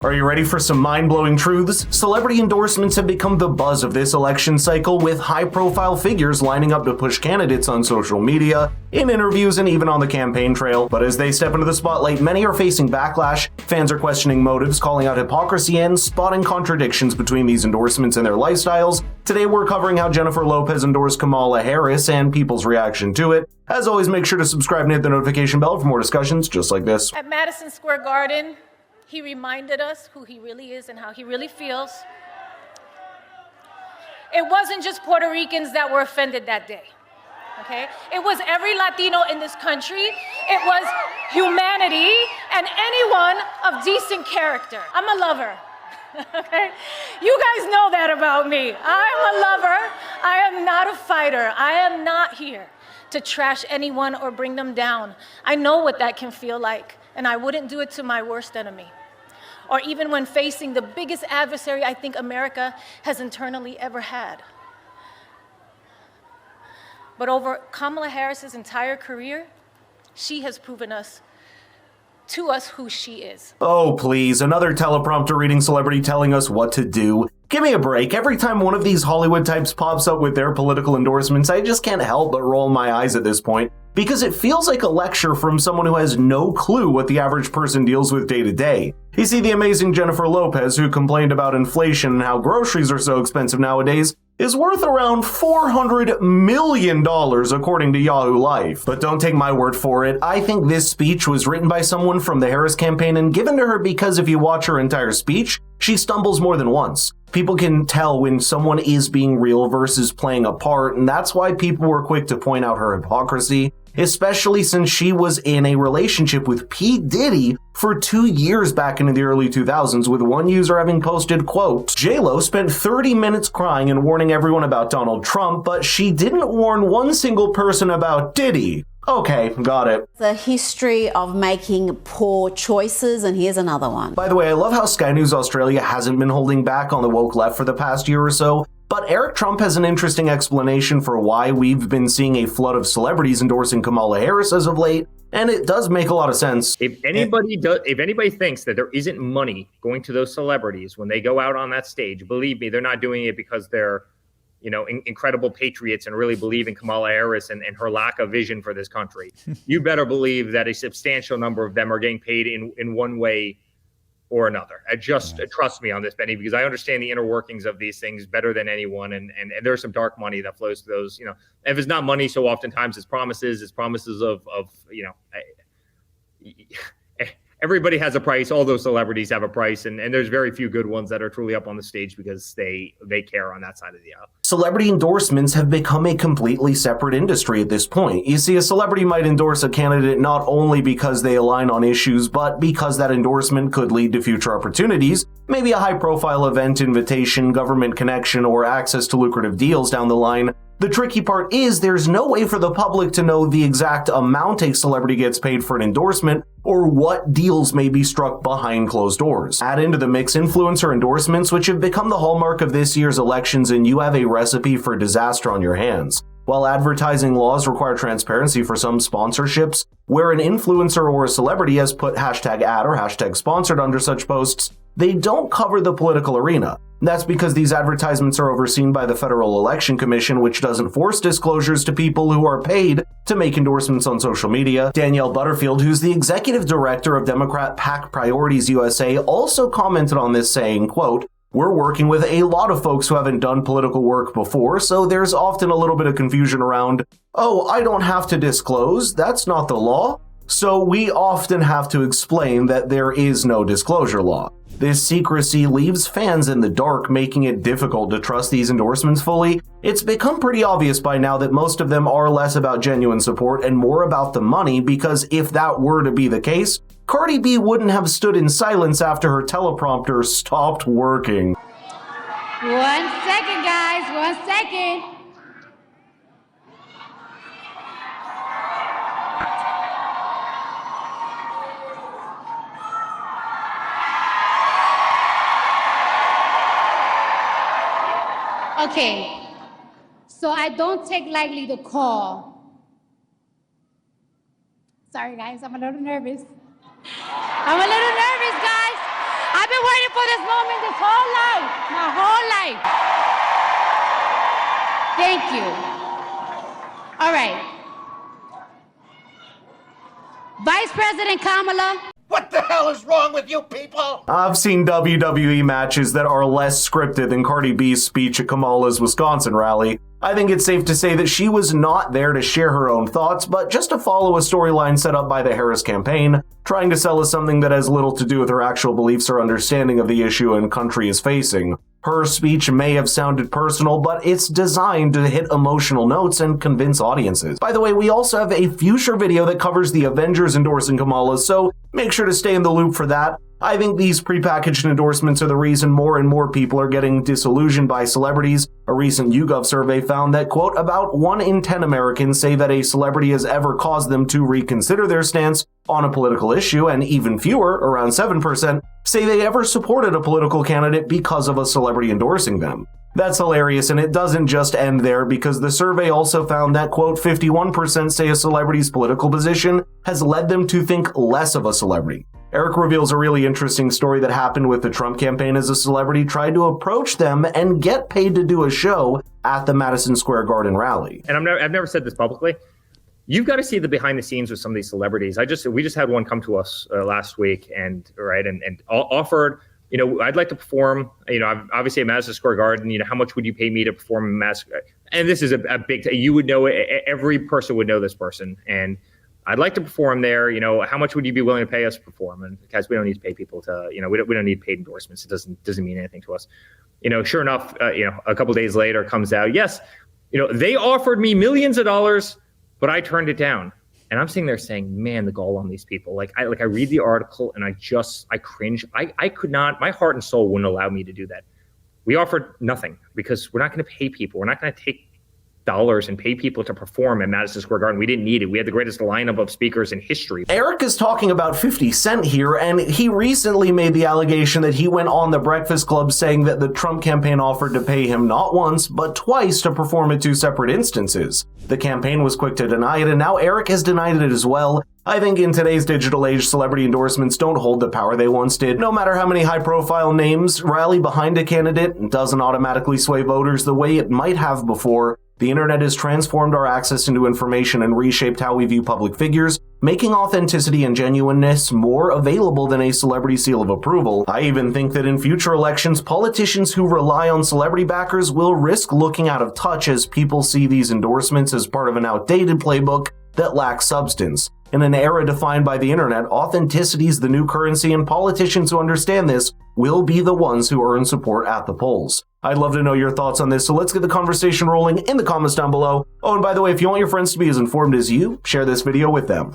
Are you ready for some mind-blowing truths? Celebrity endorsements have become the buzz of this election cycle, with high-profile figures lining up to push candidates on social media, in interviews, and even on the campaign trail. But as they step into the spotlight, many are facing backlash. Fans are questioning motives, calling out hypocrisy, and spotting contradictions between these endorsements and their lifestyles. Today we're covering how Jennifer Lopez endorsed Kamala Harris and people's reaction to it. As always, make sure to subscribe and hit the notification bell for more discussions just like this. At Madison Square Garden, he reminded us who he really is and how he really feels. It wasn't just Puerto Ricans that were offended that day, okay? It was every Latino in this country. It was humanity and anyone of decent character. I'm a lover, okay? You guys know that about me. I'm a lover. I am not a fighter. I am not here to trash anyone or bring them down. I know what that can feel like, and I wouldn't do it to my worst enemy, or even when facing the biggest adversary I think America has internally ever had. But over Kamala Harris's entire career, she has proven to us who she is. Oh, please, another teleprompter reading celebrity telling us what to do. Give me a break. Every time one of these Hollywood types pops up with their political endorsements, I just can't help but roll my eyes at this point, because it feels like a lecture from someone who has no clue what the average person deals with day to day. You see, the amazing Jennifer Lopez, who complained about inflation and how groceries are so expensive nowadays, is worth around $400 million according to Yahoo Life. But don't take my word for it. I think this speech was written by someone from the Harris campaign and given to her because if you watch her entire speech, she stumbles more than once. People can tell when someone is being real versus playing a part, and that's why people were quick to point out her hypocrisy, especially since she was in a relationship with P. Diddy for 2 years back in the early 2000s, with one user having posted, quote, "J-Lo spent 30 minutes crying and warning everyone about Donald Trump, but she didn't warn one single person about Diddy." Okay, got it. The history of making poor choices, and here's another one. By the way, I love how Sky News Australia hasn't been holding back on the woke left for the past year or so, but Eric Trump has an interesting explanation for why we've been seeing a flood of celebrities endorsing Kamala Harris as of late, and it does make a lot of sense. If anybody thinks that there isn't money going to those celebrities when they go out on that stage, believe me, they're not doing it because they're incredible patriots and really believe in Kamala Harris and her lack of vision for this country. You better believe that a substantial number of them are getting paid in one way or another. Trust me on this, Benny, because I understand the inner workings of these things better than anyone. And there's some dark money that flows to those, if it's not money, so oftentimes it's promises of everybody has a price. All those celebrities have a price, and there's very few good ones that are truly up on the stage because they care on that side of the aisle. Celebrity endorsements have become a completely separate industry at this point. You see, a celebrity might endorse a candidate not only because they align on issues, but because that endorsement could lead to future opportunities, maybe a high-profile event invitation, government connection, or access to lucrative deals down the line. The tricky part is there's no way for the public to know the exact amount a celebrity gets paid for an endorsement or what deals may be struck behind closed doors. Add into the mix influencer endorsements, which have become the hallmark of this year's elections, and you have a recipe for disaster on your hands. While advertising laws require transparency for some sponsorships, where an influencer or a celebrity has put hashtag ad or hashtag sponsored under such posts, they don't cover the political arena. That's because these advertisements are overseen by the Federal Election Commission, which doesn't force disclosures to people who are paid to make endorsements on social media. Danielle Butterfield, who's the executive director of Democrat PAC Priorities USA, also commented on this saying, quote, "We're working with a lot of folks who haven't done political work before, so there's often a little bit of confusion around, oh, I don't have to disclose, that's not the law. So we often have to explain that there is no disclosure law. This secrecy leaves fans in the dark, making it difficult to trust these endorsements fully. It's become pretty obvious by now that most of them are less about genuine support and more about the money, because if that were to be the case, Cardi B wouldn't have stood in silence after her teleprompter stopped working." 1 second, guys, 1 second. Okay, so I don't take lightly the call. Sorry guys, I'm a little nervous. Guys. I've I've been waiting for this moment this whole life, my whole life. Thank you. All right. Vice President Kamala. What the hell is wrong with you people? I've seen WWE matches that are less scripted than Cardi B's speech at Kamala's Wisconsin rally. I think it's safe to say that she was not there to share her own thoughts, but just to follow a storyline set up by the Harris campaign, trying to sell us something that has little to do with her actual beliefs or understanding of the issue and country is facing. Her speech may have sounded personal, but it's designed to hit emotional notes and convince audiences. By the way, we also have a future video that covers the Avengers endorsing Kamala, so make sure to stay in the loop for that. I think these prepackaged endorsements are the reason more and more people are getting disillusioned by celebrities. A recent YouGov survey found that, quote, about 1 in 10 Americans say that a celebrity has ever caused them to reconsider their stance on a political issue, and even fewer, around 7%, say they ever supported a political candidate because of a celebrity endorsing them. That's hilarious, and it doesn't just end there, because the survey also found that, quote, 51% say a celebrity's political position has led them to think less of a celebrity. Eric reveals a really interesting story that happened with the Trump campaign as a celebrity tried to approach them and get paid to do a show at the Madison Square Garden rally. And I've never said this publicly. You've got to see the behind the scenes with some of these celebrities. We just had one come to us last week and offered, I'd like to perform, obviously at Madison Square Garden, how much would you pay me to perform in Madison? And this is a big, you would know, every person would know this person. And I'd like to perform there. How much would you be willing to pay us to perform? And guys, we don't need to pay people to, we don't need paid endorsements. It doesn't mean anything to us. Sure enough, a couple days later comes out, yes, they offered me millions of dollars, but I turned it down. And I'm sitting there saying, man, the gall on these people. I read the article and I cringe. I could not, my heart and soul wouldn't allow me to do that. We offered nothing because we're not going to pay people. We're not going to take dollars and pay people to perform at Madison Square Garden. We didn't need it. We had the greatest lineup of speakers in history. Eric is talking about 50 Cent here, and he recently made the allegation that he went on The Breakfast Club saying that the Trump campaign offered to pay him not once, but twice to perform at 2 separate instances. The campaign was quick to deny it, and now Eric has denied it as well. I think in today's digital age, celebrity endorsements don't hold the power they once did. No matter how many high-profile names rally behind a candidate, it doesn't automatically sway voters the way it might have before. The internet has transformed our access into information and reshaped how we view public figures, making authenticity and genuineness more available than a celebrity seal of approval. I even think that in future elections, politicians who rely on celebrity backers will risk looking out of touch as people see these endorsements as part of an outdated playbook that lacks substance. In an era defined by the internet, authenticity is the new currency, and politicians who understand this will be the ones who earn support at the polls. I'd love to know your thoughts on this, so let's get the conversation rolling in the comments down below. Oh, and by the way, if you want your friends to be as informed as you, share this video with them.